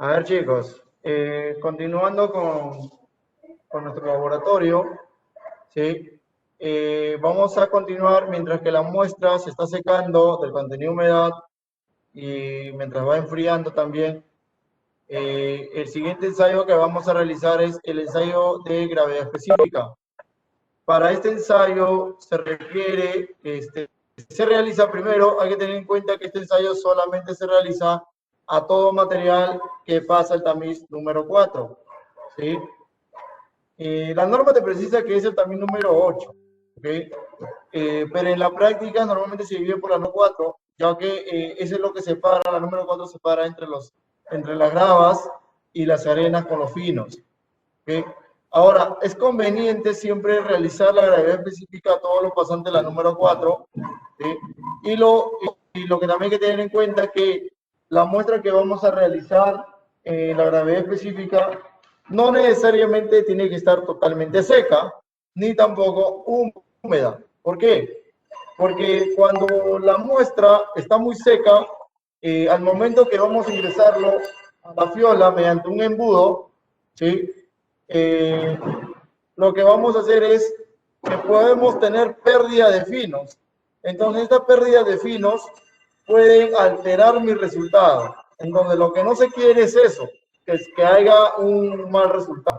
A ver, chicos, continuando con nuestro laboratorio, ¿sí? Vamos a continuar mientras que la muestra se está secando del contenido humedad y mientras va enfriando también. El siguiente ensayo que vamos a realizar es el ensayo de gravedad específica. Para este ensayo se requiere, se realiza primero, hay que tener en cuenta que este ensayo solamente se realiza a todo material que pasa el tamiz número 4, ¿sí? La norma te precisa que es el tamiz número 8, ¿okay? Pero en la práctica normalmente se divide por la número 4, ya que eso es lo que separa, la número 4 separa entre las gravas y las arenas con los finos, ¿okay? Ahora, es conveniente siempre realizar la gravedad específica a todos los pasantes de la número 4, ¿sí? Y lo que también hay que tener en cuenta es que la muestra que vamos a realizar, la gravedad específica, no necesariamente tiene que estar totalmente seca, ni tampoco húmeda. ¿Por qué? Porque cuando la muestra está muy seca, al momento que vamos a ingresarlo a la fiola mediante un embudo, ¿sí? Lo que vamos a hacer es que podemos tener pérdida de finos. Entonces, esta pérdida de finos puede alterar mi resultado. Entonces, lo que no se quiere es eso, que haya un mal resultado.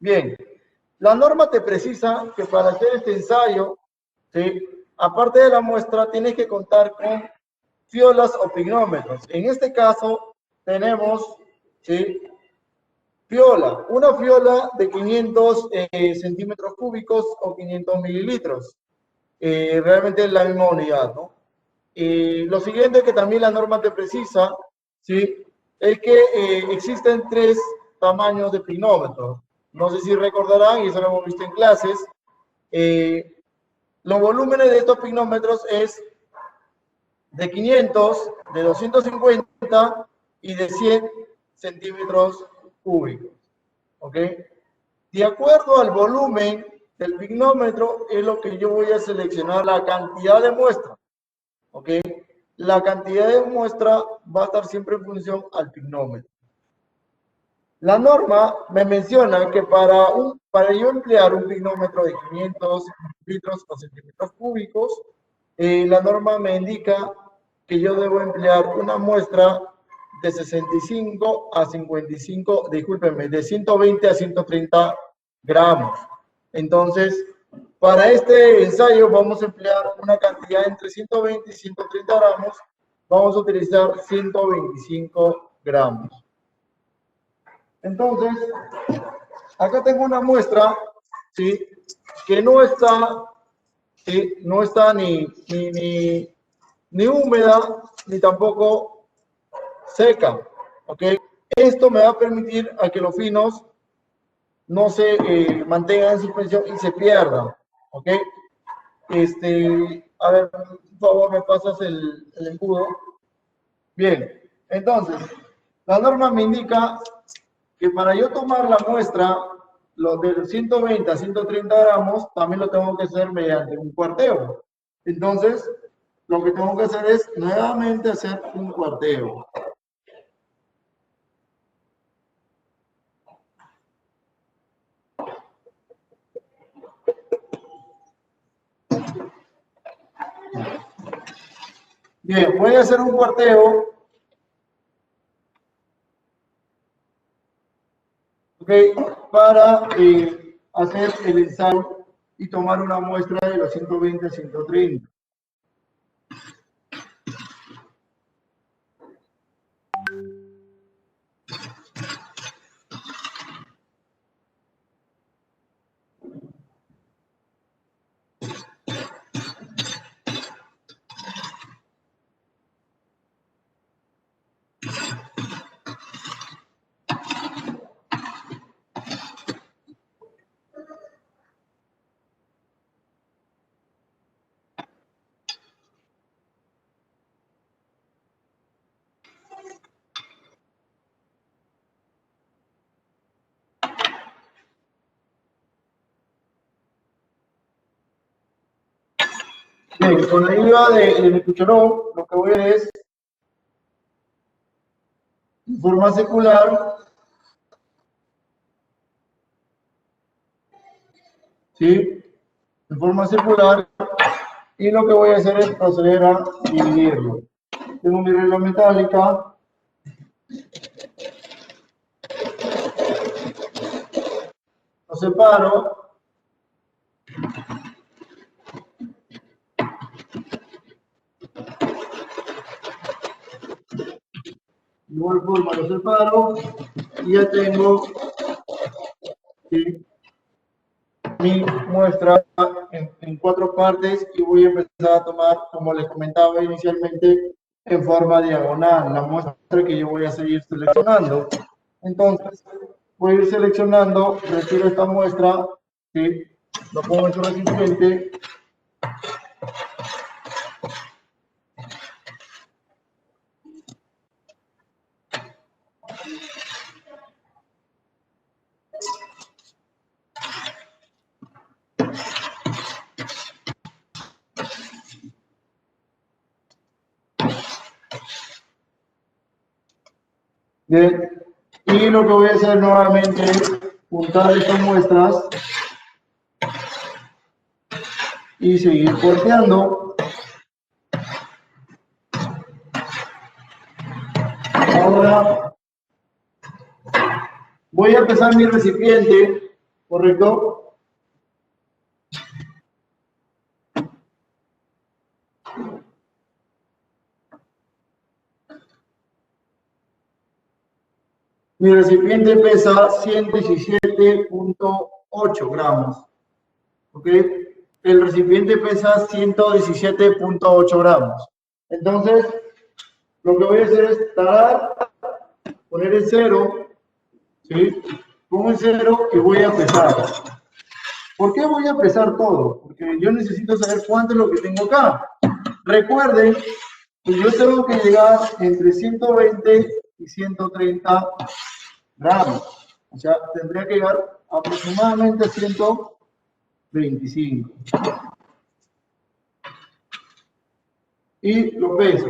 Bien, la norma te precisa que para hacer este ensayo, ¿sí? Aparte de la muestra, tienes que contar con fiolas o pignómetros. En este caso, tenemos, ¿sí? Fiola, una fiola de 500 centímetros cúbicos o 500 mililitros. Realmente es la misma unidad, ¿no? Lo siguiente que también la norma te precisa, ¿sí? Es que existen 3 tamaños de pignómetros. No sé si recordarán, y eso lo hemos visto en clases. Los volúmenes de estos pignómetros es de 500, de 250 y de 100 centímetros cúbicos. ¿Ok? De acuerdo al volumen del pignómetro es lo que yo voy a seleccionar la cantidad de muestra. ¿Ok? La cantidad de muestra va a estar siempre en función al pignómetro. La norma me menciona que para yo emplear un pignómetro de 500 litros o centímetros cúbicos, la norma me indica que yo debo emplear una muestra de 65 a 55, discúlpenme, de 120 a 130 gramos. Entonces, para este ensayo vamos a emplear una cantidad entre 120 y 130 gramos. Vamos a utilizar 125 gramos. Entonces, acá tengo una muestra, ¿sí? Que no está, ¿sí? No está ni húmeda, ni tampoco seca, ¿ok? Esto me va a permitir a que los finos no se mantengan en suspensión y se pierdan, ¿ok? A ver, por favor, me pasas el embudo. Bien, entonces, la norma me indica que para yo tomar la muestra, los de 120 a 130 gramos, también lo tengo que hacer mediante un cuarteo. Entonces, lo que tengo que hacer es nuevamente hacer un cuarteo. Bien, voy a hacer un cuarteo. ¿Ok? Para hacer el ensayo y tomar una muestra de los 120 a 130. Bien, con la ayuda de mi cucharón, lo que voy a hacer es en forma circular, ¿sí? En forma circular, y lo que voy a hacer es proceder a dividirlo. Tengo mi regla metálica, lo separo, de igual forma lo separo, y ya tengo, ¿sí?, mi muestra en 4 partes, y voy a empezar a tomar, como les comentaba inicialmente, en forma diagonal, la muestra que yo voy a seguir seleccionando. Entonces, voy a ir seleccionando, retiro esta muestra, ¿sí?, lo pongo en su recipiente, bien, y lo que voy a hacer nuevamente es juntar estas muestras y seguir porteando. Ahora voy a empezar mi recipiente, ¿correcto? Mi recipiente pesa 117.8 gramos, ¿ok? El recipiente pesa 117.8 gramos. Entonces, lo que voy a hacer es tarar, poner el cero, ¿sí? Pongo el cero y voy a pesar. ¿Por qué voy a pesar todo? Porque yo necesito saber cuánto es lo que tengo acá. Recuerden que yo tengo que llegar entre 120 y 130 gramos. O sea, tendría que llegar aproximadamente a 125. Y lo peso.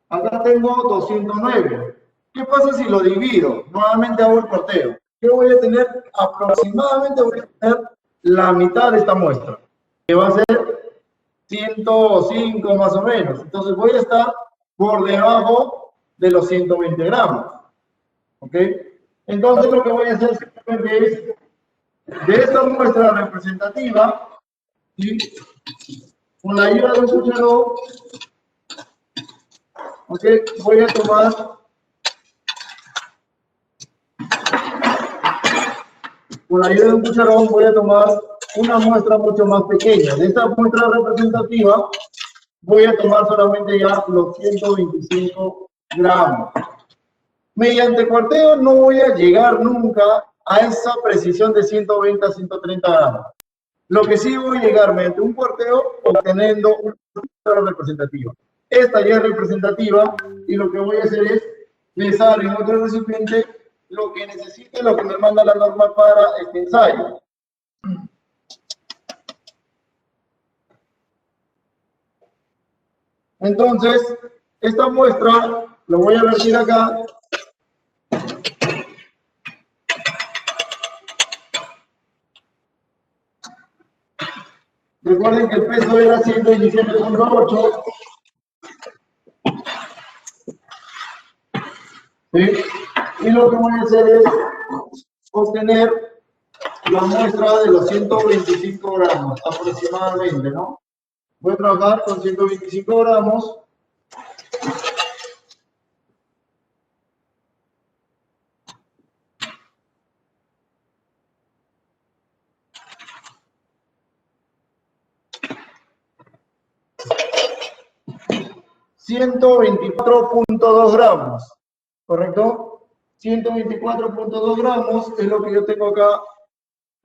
Acá tengo 209. ¿Qué pasa si lo divido? Nuevamente hago el porteo. ¿Qué voy a tener? Aproximadamente voy a tener la mitad de esta muestra, que va a ser 105 más o menos. Entonces voy a estar por debajo de los 120 gramos. ¿Ok? Entonces lo que voy a hacer simplemente es, de esta muestra representativa, ¿sí?, con la ayuda de un cucharón, ¿ok?, voy a tomar una muestra mucho más pequeña. De esta muestra representativa voy a tomar solamente ya los 125 gramos. Mediante cuarteo no voy a llegar nunca a esa precisión de 120 a 130 gramos. Lo que sí voy a llegar mediante un cuarteo obteniendo una muestra representativa. Esta ya es representativa y lo que voy a hacer es pesar en otro recipiente lo que necesite, lo que me manda la norma para este ensayo. Entonces, esta muestra lo voy a vertir acá. Recuerden que el peso era 117.8. ¿Sí? Y lo que voy a hacer es obtener la muestra de los 125 gramos aproximadamente, ¿no? Voy a trabajar con 125 gramos. $124.2 gramos, ¿correcto? 124.2 gramos es lo que yo tengo acá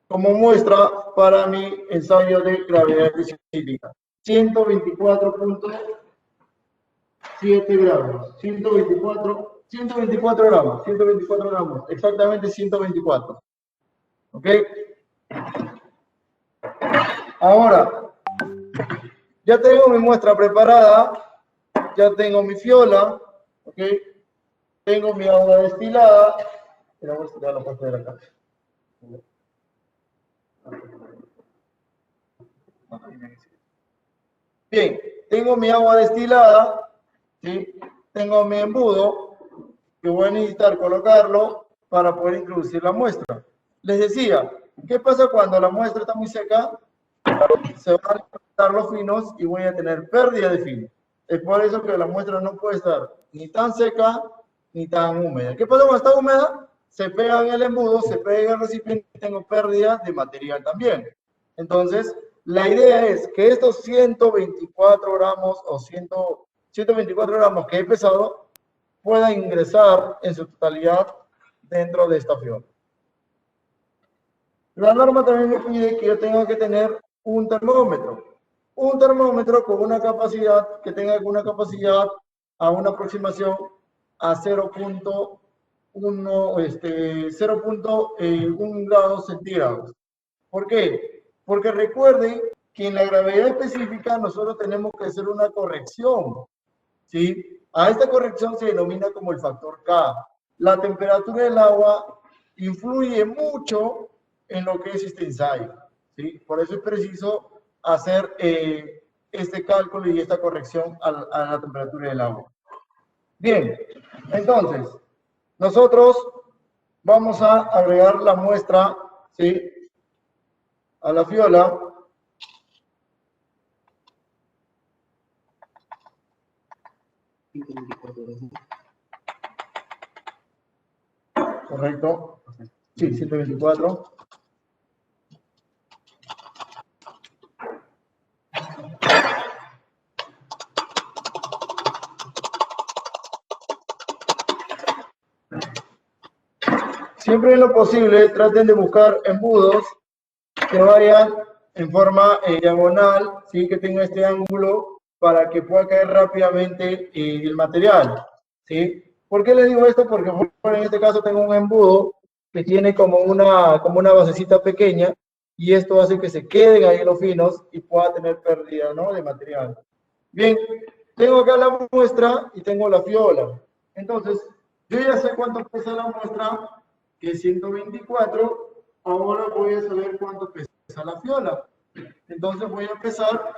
como muestra para mi ensayo de gravedad específica. 124.7 gramos. 124 gramos. Exactamente 124. ¿Ok? Ahora, ya tengo mi muestra preparada. Ya tengo mi fiola. ¿Ok? tengo mi agua destilada. El agua destilada la puedo ver acá. Bien, tengo mi agua destilada, ¿sí? Tengo mi embudo, que voy a necesitar colocarlo para poder introducir la muestra. Les decía, ¿qué pasa cuando la muestra está muy seca? Se van a levantar los finos y voy a tener pérdida de fino. Es por eso que la muestra no puede estar ni tan seca ni tan húmeda. ¿Qué pasa cuando está húmeda? Se pega en el embudo, se pega en el recipiente y tengo pérdida de material también. Entonces, la idea es que estos 124 gramos o 124 gramos que he pesado puedan ingresar en su totalidad dentro de esta fiola. La norma también me pide que yo tenga que tener un termómetro con una capacidad, que tenga una capacidad a una aproximación a 0.1 grados centígrados. ¿Por qué? Porque recuerden que en la gravedad específica nosotros tenemos que hacer una corrección, ¿sí? A esta corrección se denomina como el factor K. La temperatura del agua influye mucho en lo que es este ensayo, ¿sí? Por eso es preciso hacer este cálculo y esta corrección a la temperatura del agua. Bien, entonces, nosotros vamos a agregar la muestra, ¿sí?, a la fiola. Correcto. Sí, 124. Siempre en lo posible traten de buscar embudos que vayan en forma diagonal, ¿sí?, que tenga este ángulo para que pueda caer rápidamente el material, ¿sí? ¿Por qué les digo esto? Porque en este caso tengo un embudo que tiene como una basecita pequeña y esto hace que se queden ahí los finos y pueda tener pérdida, ¿no?, de material. Bien, tengo acá la muestra y tengo la fiola. Entonces, yo ya sé cuánto pesa la muestra, que es 124. Ahora voy a saber cuánto pesa la fiola. Entonces voy a empezar.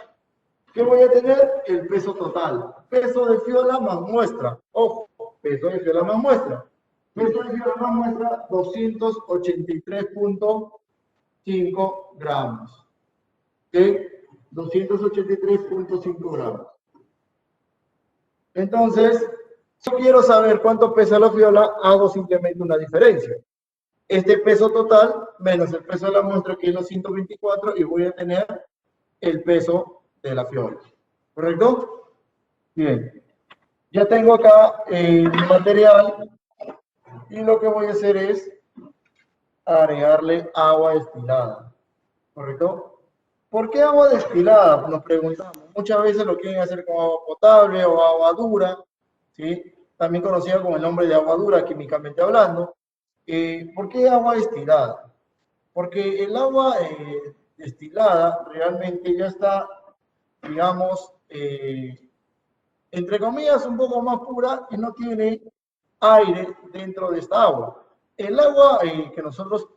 ¿Qué voy a tener? El peso total. Peso de fiola más muestra. Ojo, peso de fiola más muestra. Peso de fiola más muestra, 283.5 gramos. ¿Ok? 283.5 gramos. Entonces, si quiero saber cuánto pesa la fiola, hago simplemente una diferencia. Este peso total menos el peso de la muestra, que es los 124, y voy a tener el peso de la fiola. ¿Correcto? Bien. Ya tengo acá mi material y lo que voy a hacer es agregarle agua destilada. ¿Correcto? ¿Por qué agua destilada? Nos preguntamos. Muchas veces lo quieren hacer con agua potable o agua dura, ¿sí?, también conocida con el nombre de agua dura, químicamente hablando. ¿Por qué agua destilada? Porque el agua destilada realmente ya está, digamos, entre comillas, un poco más pura y no tiene aire dentro de esta agua. El agua que nosotros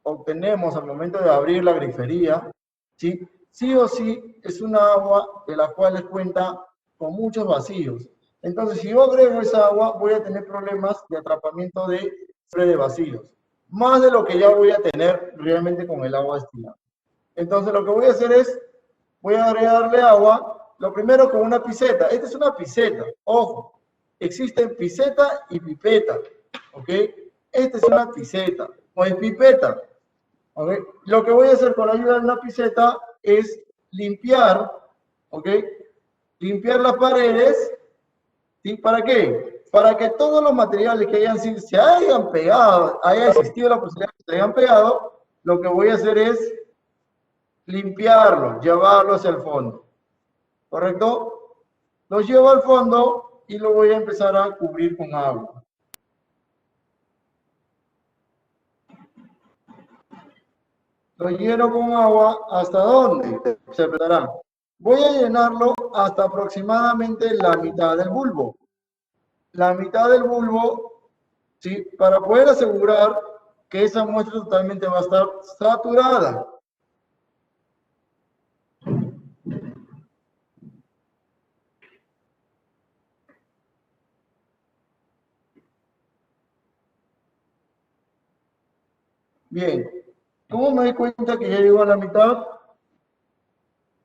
obtenemos al momento de abrir la grifería, ¿sí?, sí o sí es una agua de la cual cuenta con muchos vacíos. Entonces, si yo agrego esa agua, voy a tener problemas de atrapamiento de vacíos, más de lo que ya voy a tener realmente con el agua destilada. Entonces, lo que voy a hacer es, voy a agregarle agua, lo primero con una piseta. Esta es una piseta, ojo, existen piseta y pipeta, ¿ok? Esta es una piseta, o es pipeta, ¿ok? Lo que voy a hacer con la ayuda de una piseta es limpiar, ¿ok?, limpiar las paredes, ¿sí? ¿Para qué? Para que todos los materiales que se hayan pegado, haya existido la posibilidad de que se hayan pegado, lo que voy a hacer es limpiarlo, llevarlo hacia el fondo. ¿Correcto? Lo llevo al fondo y lo voy a empezar a cubrir con agua. Lo lleno con agua, ¿hasta dónde? Se empezará. Voy a llenarlo hasta aproximadamente la mitad del bulbo. La mitad del bulbo ¿sí? Para poder asegurar que esa muestra totalmente va a estar saturada. Bien, ¿cómo me doy cuenta que ya llegó a la mitad?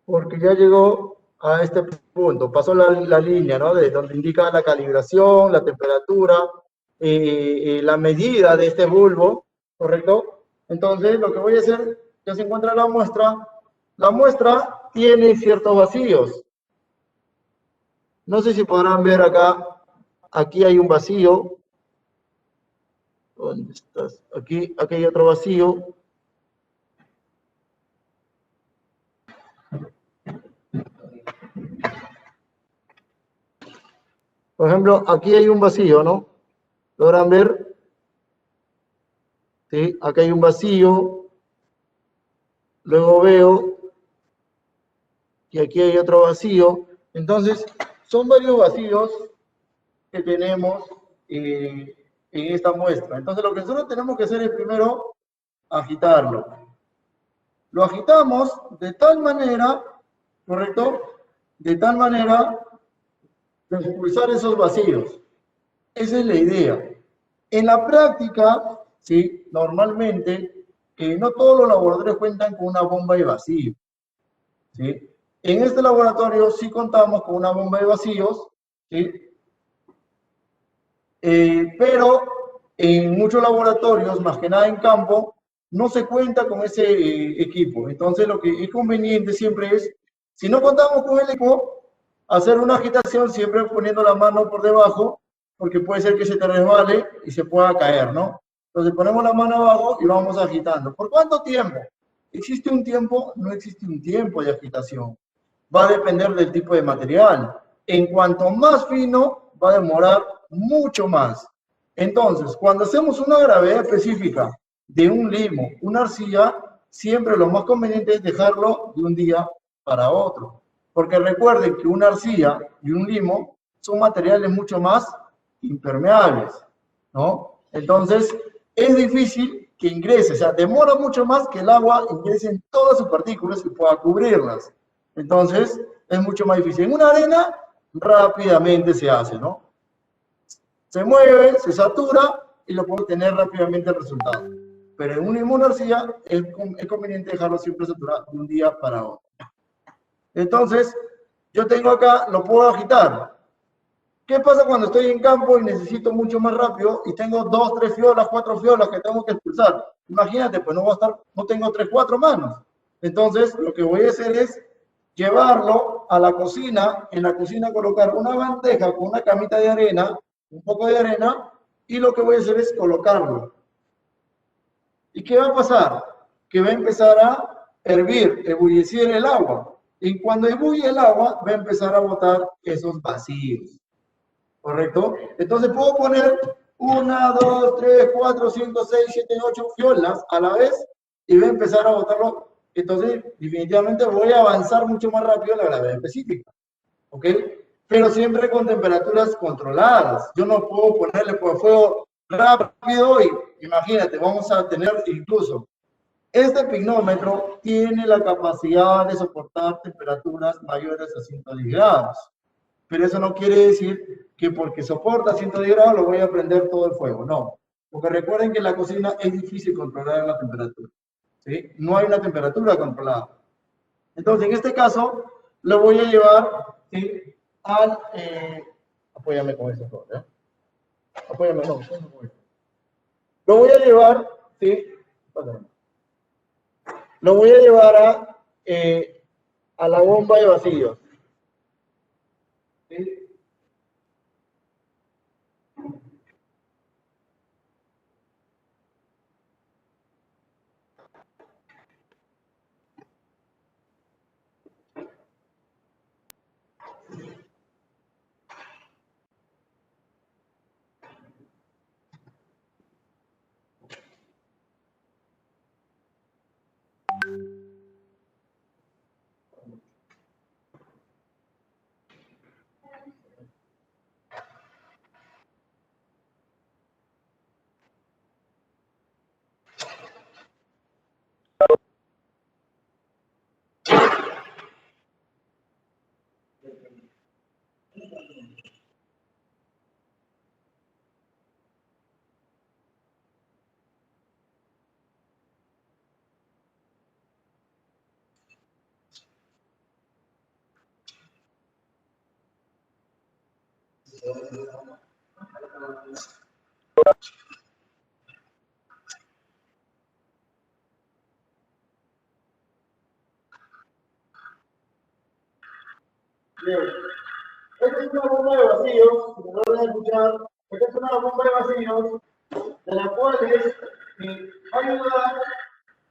Porque ya llegó a este punto, pasó la línea, ¿no? De donde indica la calibración, la temperatura, la medida de este bulbo, ¿correcto? Entonces, lo que voy a hacer, ya se encuentra la muestra tiene ciertos vacíos. No sé si podrán ver acá, aquí hay un vacío. ¿Dónde estás? Aquí hay otro vacío. Por ejemplo, aquí hay un vacío, ¿no? ¿Logran ver? ¿Sí? Acá hay un vacío. Luego veo que aquí hay otro vacío. Entonces, son varios vacíos que tenemos en esta muestra. Entonces, lo que nosotros tenemos que hacer es primero agitarlo. Lo agitamos de tal manera, ¿correcto? De tal manera de expulsar esos vacíos. Esa es la idea. En la práctica, ¿sí? Normalmente, no todos los laboratorios cuentan con una bomba de vacío, ¿sí? En este laboratorio sí contamos con una bomba de vacíos, ¿sí? Pero en muchos laboratorios, más que nada en campo, no se cuenta con ese equipo. Entonces, lo que es conveniente siempre es, si no contamos con el equipo, hacer una agitación siempre poniendo la mano por debajo, porque puede ser que se te resbale y se pueda caer, ¿no? Entonces, ponemos la mano abajo y vamos agitando. ¿Por cuánto tiempo? ¿Existe un tiempo? No existe un tiempo de agitación. Va a depender del tipo de material. En cuanto más fino, va a demorar mucho más. Entonces, cuando hacemos una gravedad específica de un limo, una arcilla, siempre lo más conveniente es dejarlo de un día para otro. Porque recuerden que una arcilla y un limo son materiales mucho más impermeables, ¿no? Entonces, es difícil que ingrese, o sea, demora mucho más que el agua ingrese en todas sus partículas y pueda cubrirlas. Entonces, es mucho más difícil. En una arena, rápidamente se hace, ¿no? Se mueve, se satura y lo puede tener rápidamente el resultado. Pero en una inmunarcilla es conveniente dejarlo siempre saturado de un día para otro. Entonces, yo tengo acá, lo puedo agitar. ¿Qué pasa cuando estoy en campo y necesito mucho más rápido y tengo 2, 3 fiolas, 4 fiolas que tengo que expulsar? Imagínate, pues no voy a estar, no tengo 3, 4 manos. Entonces, lo que voy a hacer es llevarlo a la cocina, en la cocina colocar una bandeja con una camita de arena, un poco de arena, y lo que voy a hacer es colocarlo. ¿Y qué va a pasar? Que va a empezar a hervir, ebullicer el agua. Y cuando ebulle el agua, va a empezar a botar esos vacíos. ¿Correcto? Entonces puedo poner 1, 2, 3, 4, 5, 6, 7, 8 fiolas a la vez y voy a empezar a botarlo. Entonces, definitivamente voy a avanzar mucho más rápido en la gravedad específica. ¿Ok? Pero siempre con temperaturas controladas. Yo no puedo ponerle por fuego rápido y imagínate, vamos a tener incluso este pignómetro tiene la capacidad de soportar temperaturas mayores a 110 grados. Pero eso no quiere decir que porque soporta 110 grados lo voy a prender todo el fuego. No. Porque recuerden que en la cocina es difícil controlar la temperatura. ¿Sí? No hay una temperatura controlada. Entonces, en este caso, lo voy a llevar, ¿sí? Al... apóyame con eso, ¿eh? Apóyame, no. Lo voy a llevar, ¿sí? Lo voy a llevar a la bomba de vacíos. ¿Sí? Bien. Esta es una bomba de vacíos, como lo van a escuchar. Esta es una bomba de vacíos, de la cual ayuda a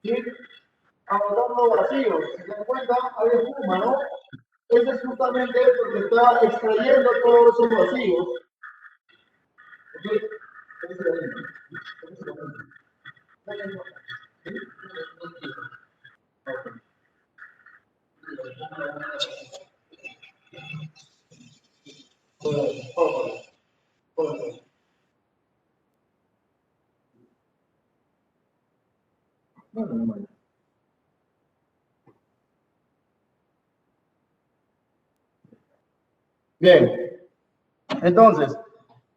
ir agotando vacíos. Si se dan cuenta, hay espuma, ¿no? Eso es justamente porque está extrayendo todos esos vacíos. Bien, entonces,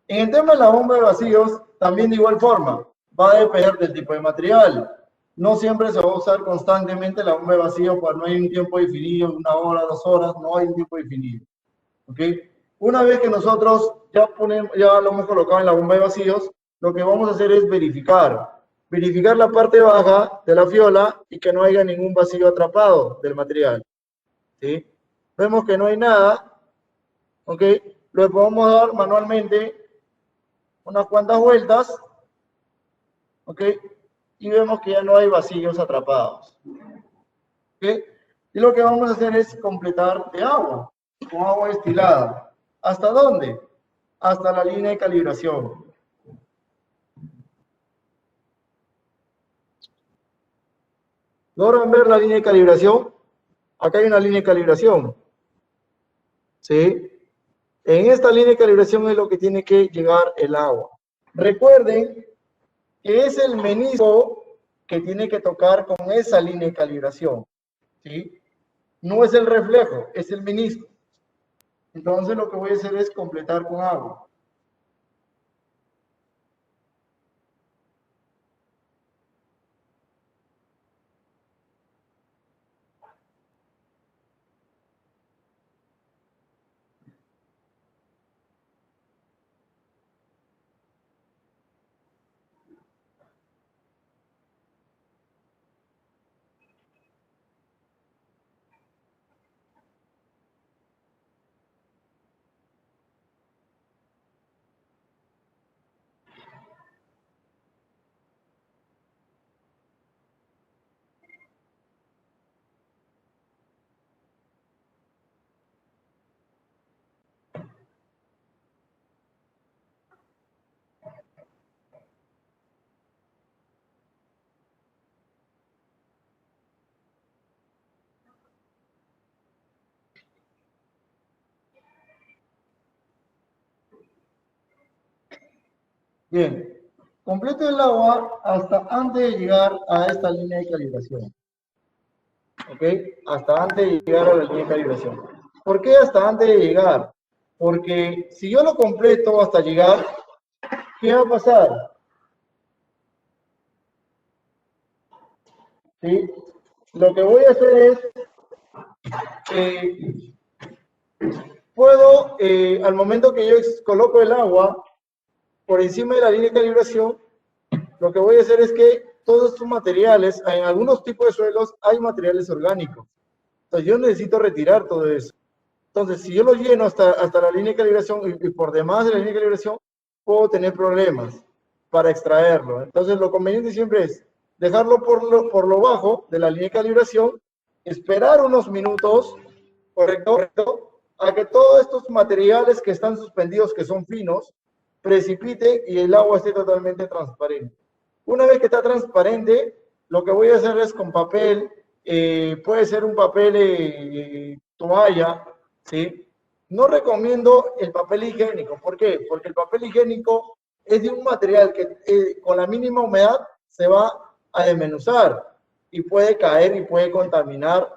en el tema de la bomba de vacíos, también de igual forma, va a depender del tipo de material. No siempre se va a usar constantemente la bomba de vacíos, pues no hay un tiempo definido, 1 hora, 2 horas, no hay un tiempo definido. ¿Ok? Una vez que nosotros ya lo hemos colocado en la bomba de vacíos, lo que vamos a hacer es verificar la parte baja de la fiola y que no haya ningún vacío atrapado del material. ¿Sí? Vemos que no hay nada, ¿ok? Lo podemos dar manualmente unas cuantas vueltas, ¿ok? Y vemos que ya no hay vacíos atrapados, ¿ok? Y lo que vamos a hacer es completar de agua, con agua destilada. ¿Hasta dónde? Hasta la línea de calibración. ¿Logran ver la línea de calibración? Acá hay una línea de calibración, ¿sí? En esta línea de calibración es lo que tiene que llegar el agua. Recuerden que es el menisco que tiene que tocar con esa línea de calibración, ¿sí? No es el reflejo, es el menisco. Entonces lo que voy a hacer es completar con agua. Bien, completo el agua hasta antes de llegar a esta línea de calibración. ¿Ok? Hasta antes de llegar a la línea de calibración. ¿Por qué hasta antes de llegar? Porque si yo lo completo hasta llegar, ¿qué va a pasar? ¿Sí? Lo que voy a hacer es, al momento que yo coloco el agua por encima de la línea de calibración, lo que voy a hacer es que todos estos materiales, en algunos tipos de suelos hay materiales orgánicos. Entonces yo necesito retirar todo eso. Entonces, si yo lo lleno hasta la línea de calibración y por demás de la línea de calibración, puedo tener problemas para extraerlo. Entonces, lo conveniente siempre es dejarlo por lo bajo de la línea de calibración, esperar unos minutos, correcto, a que todos estos materiales que están suspendidos, que son finos, precipite y el agua esté totalmente transparente. Una vez que está transparente, lo que voy a hacer es con papel, puede ser un papel toalla, ¿sí? No recomiendo el papel higiénico. ¿Por qué? Porque el papel higiénico es de un material que con la mínima humedad se va a desmenuzar y puede caer y puede contaminar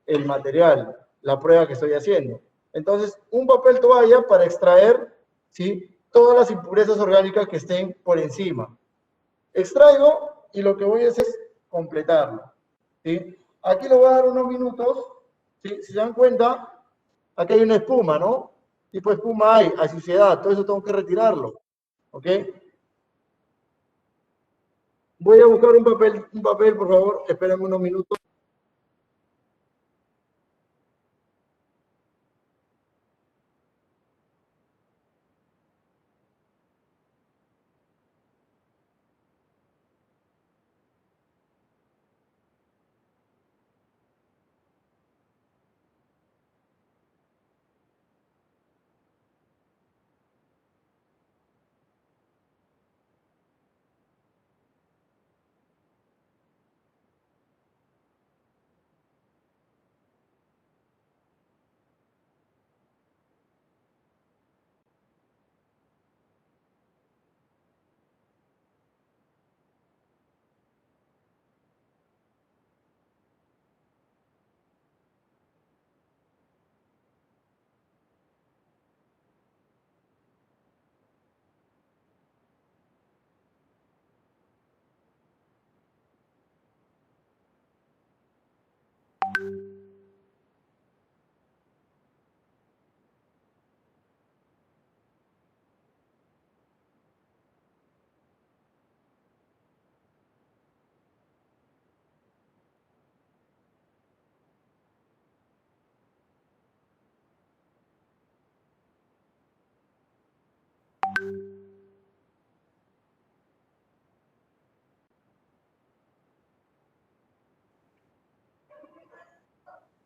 el material, la prueba que estoy haciendo. Entonces, un papel toalla para extraer, ¿sí?, todas las impurezas orgánicas que estén por encima. Extraigo y lo que voy a hacer es completarlo, ¿sí? Aquí le voy a dar unos minutos, ¿sí? Si se dan cuenta, aquí hay una espuma, ¿no? tipo de espuma hay suciedad, todo eso tengo que retirarlo, ¿ok? Voy a buscar un papel, por favor, espérenme unos minutos.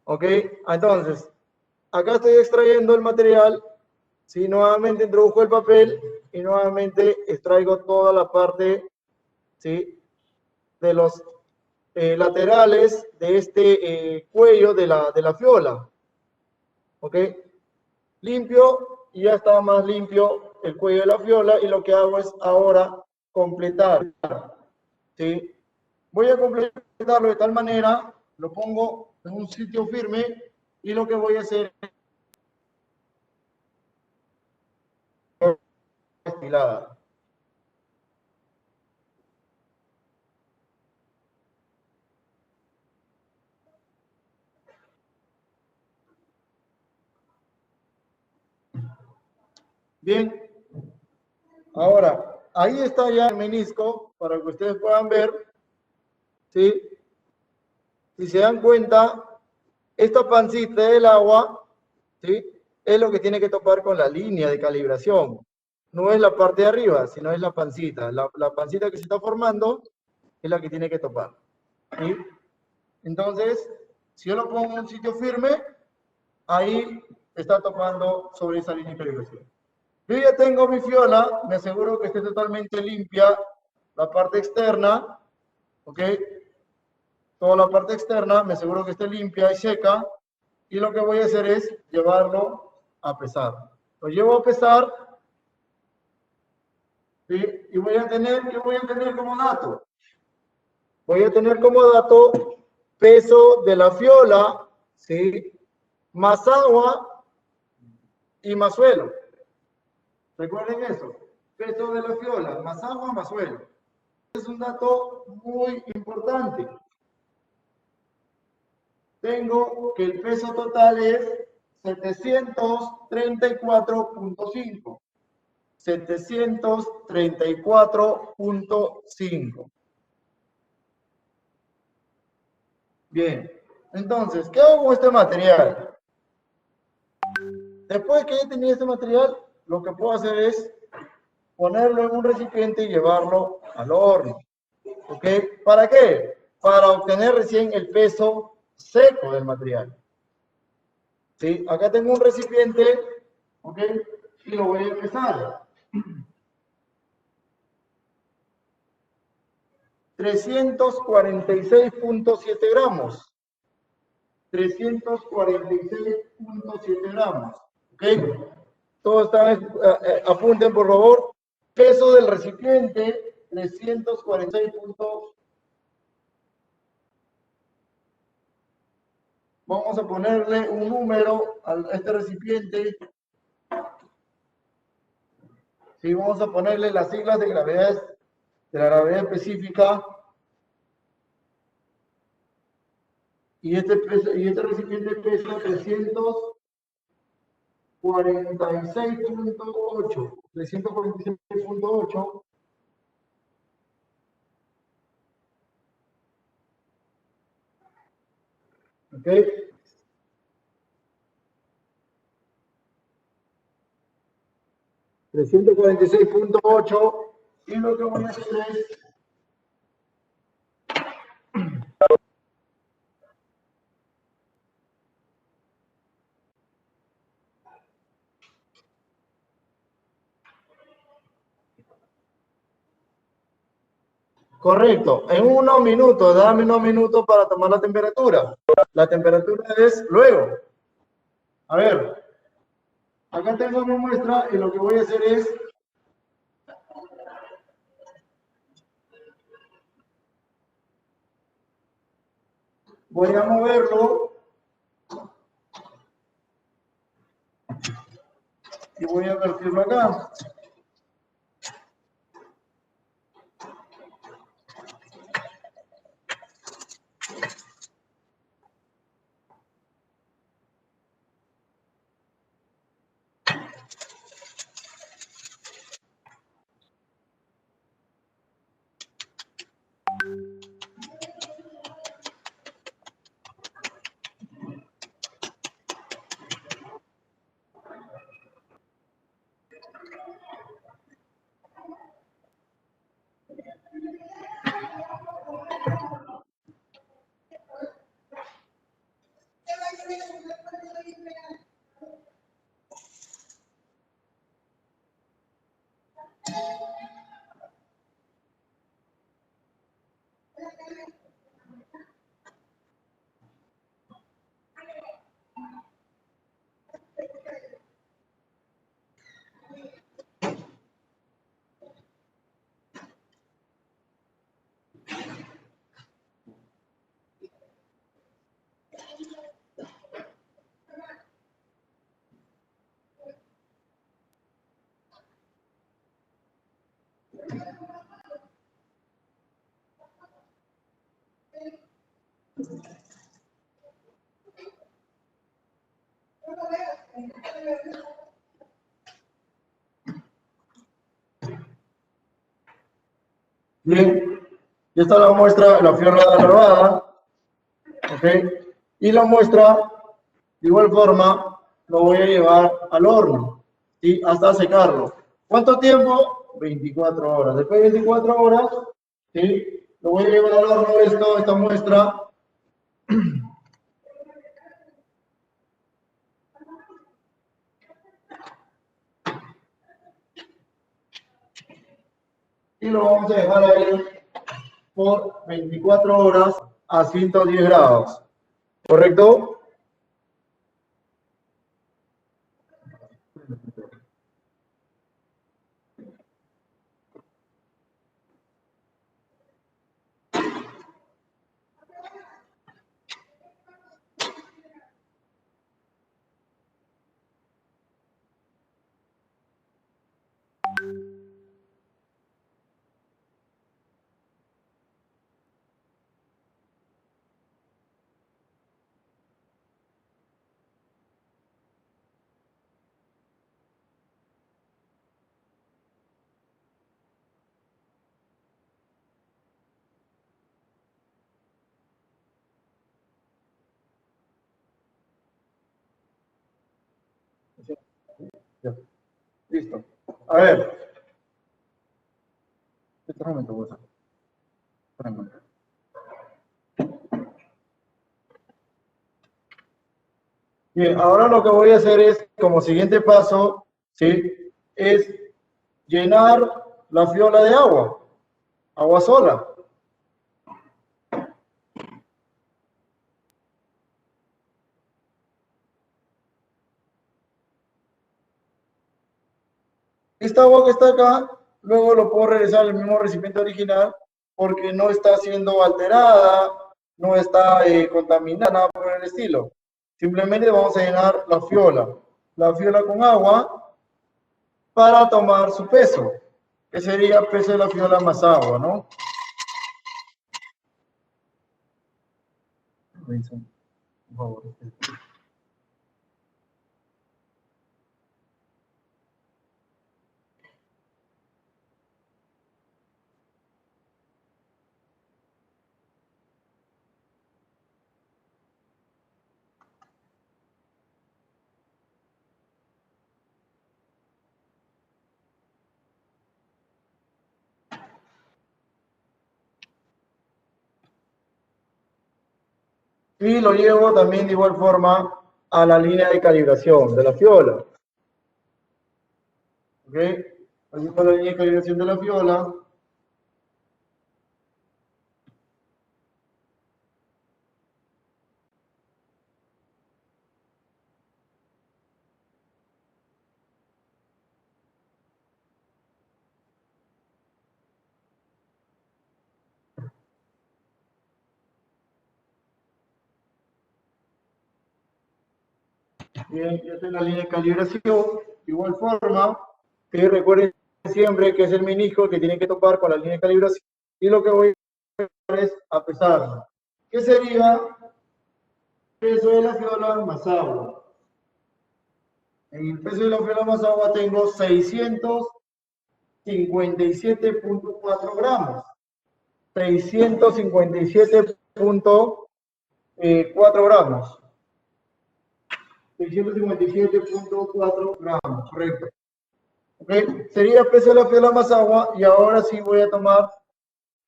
Ok, entonces, acá estoy extrayendo el material, ¿sí? Nuevamente introdujo el papel y nuevamente extraigo toda la parte, ¿sí? De los laterales de este cuello de la fiola, ¿ok? Limpio y ya está más limpio el cuello de la fiola y lo que hago es ahora completar, ¿sí? Voy a completarlo de tal manera, lo pongo en un sitio firme y lo que voy a hacer es estilada. Bien, ahora, ahí está ya el menisco para que ustedes puedan ver, ¿sí? Si se dan cuenta, esta pancita del agua, ¿sí? Es lo que tiene que topar con la línea de calibración. No es la parte de arriba, sino es la pancita. La pancita que se está formando es la que tiene que topar, ¿sí? Entonces, si yo lo pongo en un sitio firme, ahí está topando sobre esa línea de calibración. Yo ya tengo mi fiola, me aseguro que esté totalmente limpia la parte externa, ¿ok? Toda la parte externa, me aseguro que esté limpia y seca, y lo que voy a hacer es llevarlo a pesar. Lo llevo a pesar, ¿sí? Y ¿qué voy a tener como dato? Voy a tener como dato peso de la fiola, ¿sí? Más agua y más suelo. Recuerden eso, peso de la fiola, más agua, más suelo. Es un dato muy importante. Tengo que el peso total es 734.5. 734.5. Bien, entonces, ¿qué hago con este material? Después que ya tenía este material, lo que puedo hacer es ponerlo en un recipiente y llevarlo al horno. ¿Ok? ¿Para qué? Para obtener recién el peso seco del material. ¿Sí? Acá tengo un recipiente, ¿ok? Y lo voy a pesar. 346.7 gramos. 346.7 gramos. ¿Ok? Todos están, apunten por favor. Peso del recipiente, 346. Vamos a ponerle un número a este recipiente. Sí, vamos a ponerle las siglas de gravedad, de la gravedad específica. Y este recipiente pesa 346.8. 346.8. ¿Ok? 346.8. Y lo que voy a hacer es... Correcto. En unos minutos, dame unos minutos para tomar la temperatura. La temperatura es luego. A ver, acá tengo mi muestra y lo que voy a hacer es... Voy a moverlo y voy a vertirlo acá. Bien, ya está la muestra, la fiola lavada, ¿ok? Y la muestra, de igual forma, lo voy a llevar al horno, ¿sí? Hasta secarlo. ¿Cuánto tiempo? 24 horas. Después de 24 horas, ¿sí? Lo voy a llevar al horno esta muestra. Y lo vamos a dejar ahí por 24 horas a 110 grados. ¿Correcto? Ya. Listo. A ver. Espera un momento, Gonzalo. Espera un momento. Bien, ahora lo que voy a hacer es, como siguiente paso, ¿sí? Es llenar la fiola de agua, agua sola. Esta agua que está acá, luego lo puedo regresar al mismo recipiente original porque no está siendo alterada, no está contaminada, nada por el estilo. Simplemente vamos a llenar la fiola con agua para tomar su peso, que sería peso de la fiola más agua, ¿no? Por favor. Y lo llevo también de igual forma a la línea de calibración de la fiola. ¿Ok? Aquí está la línea de calibración de la fiola. Bien, ya está en la línea de calibración. De igual forma, que recuerden siempre que es el menisco que tiene que topar con la línea de calibración. Y lo que voy a hacer es a pesar. ¿Qué sería peso de la fiola más agua? En el peso de la fiola más agua tengo 657.4 gramos. 657.4 gramos. 657.4 gramos, correcto. ¿Okay? Sería peso de la fiola más agua y ahora sí voy a tomar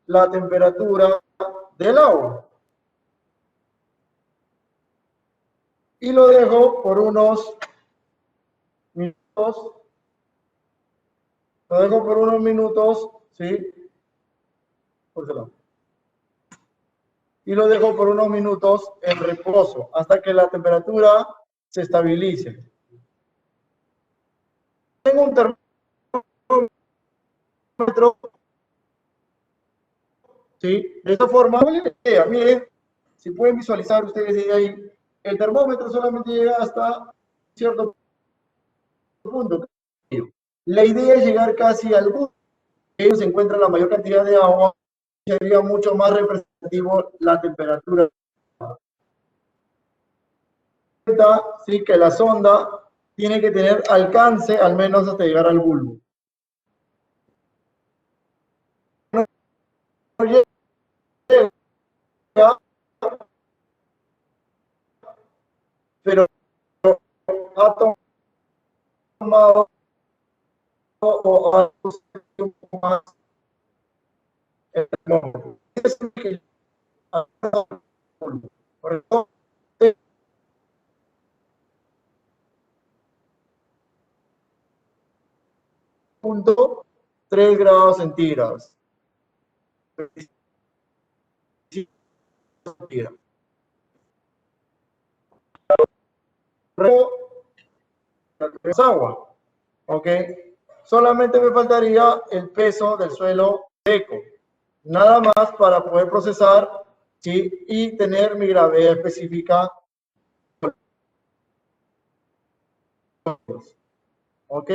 la temperatura del agua. Y lo dejo por unos minutos. Lo dejo por unos minutos, ¿sí? Por ese lado. Y lo dejo por unos minutos en reposo hasta que la temperatura se estabilice. Tengo un termómetro, ¿sí? De esta forma, miren, si pueden visualizar ustedes desde ahí, el termómetro solamente llega hasta cierto punto. La idea es llegar casi al punto que se encuentra la mayor cantidad de agua, sería mucho más representativo la temperatura. Sí, que la sonda tiene que tener alcance al menos hasta llegar al bulbo. No llega, pero ha tomado o ha un poco más el termómetro. Es que ¿correcto? 3 grados centígrados. Es agua, ¿ok? Solamente me faltaría el peso del suelo seco, nada más para poder procesar, ¿sí? Y tener mi gravedad específica, ¿ok?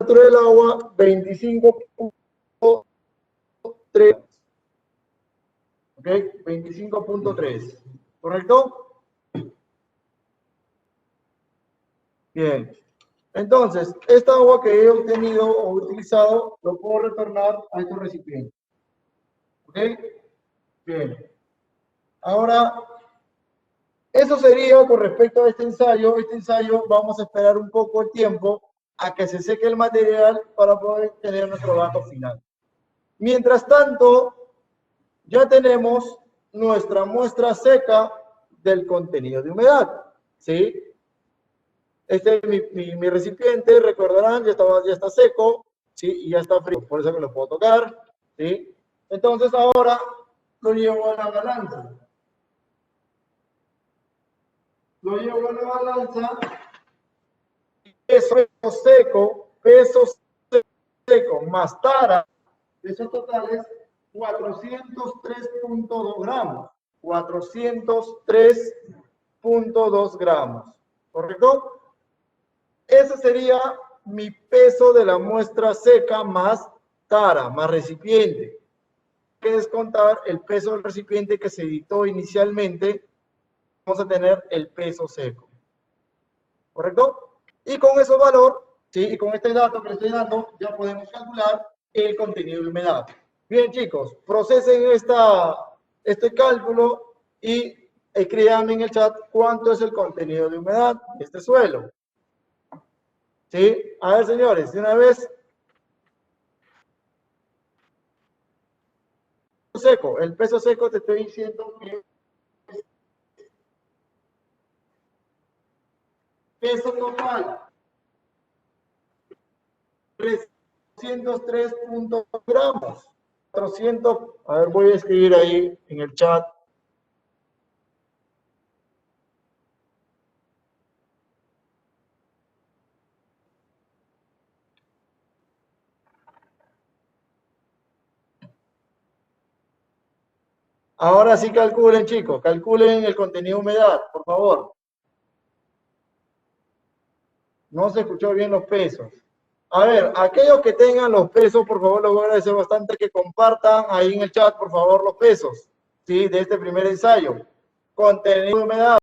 La temperatura del agua 25.3, ¿ok? 25.3, ¿correcto? Bien. Entonces, esta agua que he obtenido o utilizado, lo puedo retornar a estos recipientes. ¿Ok? Bien. Ahora, eso sería con respecto a este ensayo. Este ensayo vamos a esperar un poco el tiempo a que se seque el material para poder tener nuestro dato final. Mientras tanto, ya tenemos nuestra muestra seca del contenido de humedad. ¿Sí? Este es mi recipiente, recordarán, ya está seco, ¿sí? Y ya está frío, por eso que lo puedo tocar, ¿sí? Entonces ahora lo llevo a la balanza. Lo llevo a la balanza, peso seco más tara, pesos totales 403.2 gramos. 403.2 gramos, ¿correcto? Ese sería mi peso de la muestra seca más tara, más recipiente. Hay que descontar el peso del recipiente que se editó inicialmente. Vamos a tener el peso seco. ¿Correcto? Y con ese valor, ¿sí? Y con este dato que le estoy dando, ya podemos calcular el contenido de humedad. Bien, chicos, procesen este cálculo y escríbanme en el chat cuánto es el contenido de humedad de este suelo. ¿Sí? A ver, señores, de una vez. Seco, el peso seco te estoy diciendo que es Peso total, 303 gramos. 400, a ver, voy a escribir ahí en el chat. Ahora sí calculen, chicos, calculen el contenido de humedad, por favor. No se escuchó bien los pesos. A ver, aquellos que tengan los pesos, por favor, les voy a agradecer bastante que compartan ahí en el chat, por favor, los pesos, ¿sí? De este primer ensayo. Contenido de humedad,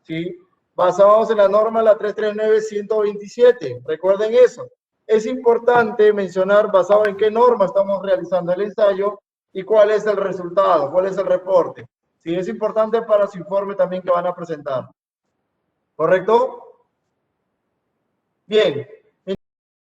¿sí? Basados en la norma la 339-127. Recuerden eso. Es importante mencionar basado en qué norma estamos realizando el ensayo y cuál es el resultado, cuál es el reporte. Sí, es importante para su informe también que van a presentar. ¿Correcto? Bien.